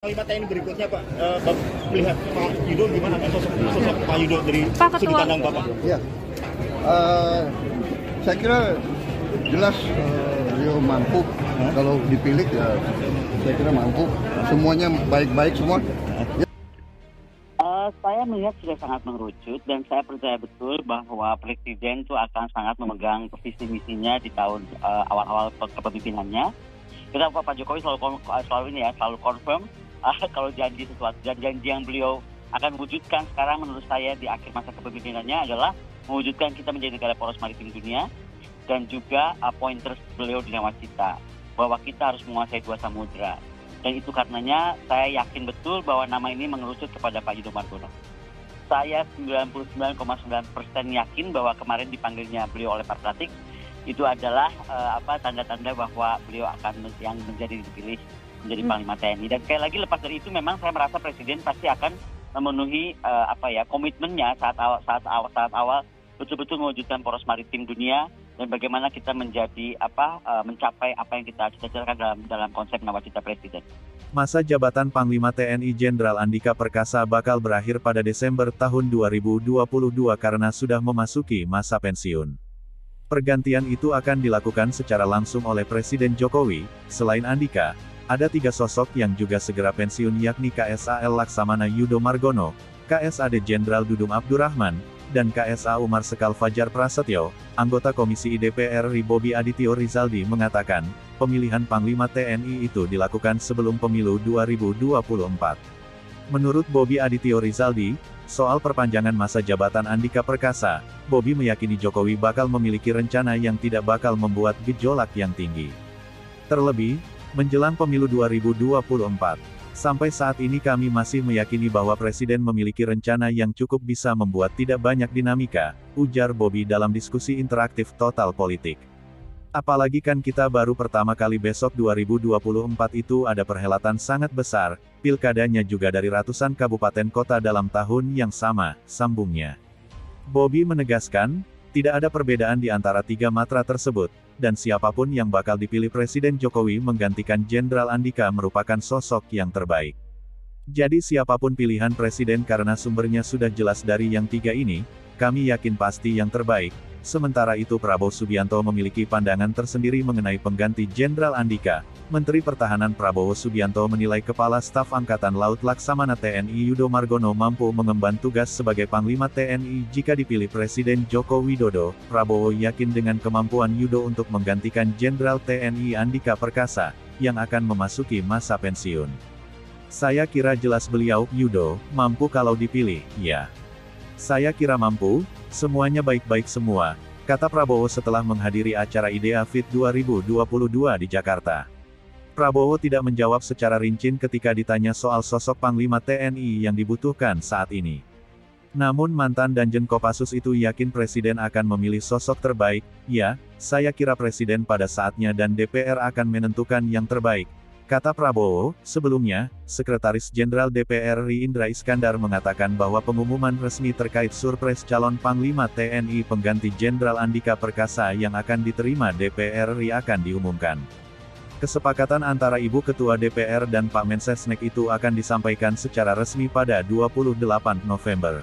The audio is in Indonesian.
Panglima TNI berikutnya Pak, Bapak melihat Pak Yudo gimana Pak, sosok Pak Yudo dari sudut pandang Bapak? Ya, saya kira jelas beliau mampu. Kalau dipilih ya saya kira mampu. Semuanya baik-baik semua. Ya. Saya melihat sudah sangat mengerucut dan saya percaya betul bahwa Presiden itu akan sangat memegang visi misinya di tahun awal-awal kepemimpinannya. Kita Pak Jokowi selalu confirm kalau janji sesuatu dan janji yang beliau akan wujudkan sekarang menurut saya di akhir masa kepemimpinannya adalah mewujudkan kita menjadi negara poros maritim dunia dan juga pointers beliau di nawacita bahwa kita harus menguasai dua samudra. Dan itu karenanya saya yakin betul bahwa nama ini mengerucut kepada Pak Yudo Margono. Saya 99,9% yakin bahwa kemarin dipanggilnya beliau oleh Pak Pratik itu adalah tanda-tanda bahwa beliau akan yang menjadi dipilih menjadi Panglima TNI. Dan sekali lagi lepas dari itu memang saya merasa Presiden pasti akan memenuhi komitmennya saat awal betul-betul mewujudkan poros maritim dunia dan bagaimana kita menjadi mencapai apa yang kita cita-citakan dalam konsep nawacita Presiden. Masa jabatan Panglima TNI Jenderal Andika Perkasa bakal berakhir pada Desember tahun 2022 karena sudah memasuki masa pensiun. Pergantian itu akan dilakukan secara langsung oleh Presiden Jokowi. Selain Andika, ada 3 sosok yang juga segera pensiun yakni KSAL Laksamana Yudo Margono, KSAD Jenderal Dudung Abdurrahman, dan KSA Umar Sekal Fajar Prasetyo. Anggota Komisi DPR RI Bobi Adityo Rizaldi mengatakan, pemilihan Panglima TNI itu dilakukan sebelum pemilu 2024. Menurut Bobi Adityo Rizaldi, soal perpanjangan masa jabatan Andika Perkasa, Bobi meyakini Jokowi bakal memiliki rencana yang tidak bakal membuat gejolak yang tinggi. Terlebih, menjelang pemilu 2024. Sampai saat ini kami masih meyakini bahwa Presiden memiliki rencana yang cukup bisa membuat tidak banyak dinamika, ujar Bobi dalam diskusi interaktif Total Politik. Apalagi kan kita baru pertama kali besok 2024 itu ada perhelatan sangat besar, pilkadanya juga dari ratusan kabupaten kota dalam tahun yang sama, sambungnya. Bobi menegaskan, tidak ada perbedaan di antara 3 matra tersebut, dan siapapun yang bakal dipilih Presiden Jokowi menggantikan Jenderal Andika merupakan sosok yang terbaik. Jadi siapapun pilihan Presiden karena sumbernya sudah jelas dari yang 3 ini, kami yakin pasti yang terbaik. Sementara itu Prabowo Subianto memiliki pandangan tersendiri mengenai pengganti Jenderal Andika. Menteri Pertahanan Prabowo Subianto menilai Kepala Staf Angkatan Laut Laksamana TNI Yudo Margono mampu mengemban tugas sebagai Panglima TNI jika dipilih Presiden Joko Widodo. Prabowo yakin dengan kemampuan Yudo untuk menggantikan Jenderal TNI Andika Perkasa, yang akan memasuki masa pensiun. Saya kira jelas beliau, Yudo, mampu kalau dipilih, ya. Saya kira mampu, semuanya baik-baik semua, kata Prabowo setelah menghadiri acara IDEA Fit 2022 di Jakarta. Prabowo tidak menjawab secara rinci ketika ditanya soal sosok Panglima TNI yang dibutuhkan saat ini. Namun mantan Danjen Kopassus itu yakin Presiden akan memilih sosok terbaik. Ya, saya kira Presiden pada saatnya dan DPR akan menentukan yang terbaik, kata Prabowo. Sebelumnya, Sekretaris Jenderal DPR RI Indra Iskandar mengatakan bahwa pengumuman resmi terkait surprise calon Panglima TNI pengganti Jenderal Andika Perkasa yang akan diterima DPR RI akan diumumkan. Kesepakatan antara Ibu Ketua DPR dan Pak Mensesnek itu akan disampaikan secara resmi pada 28 November.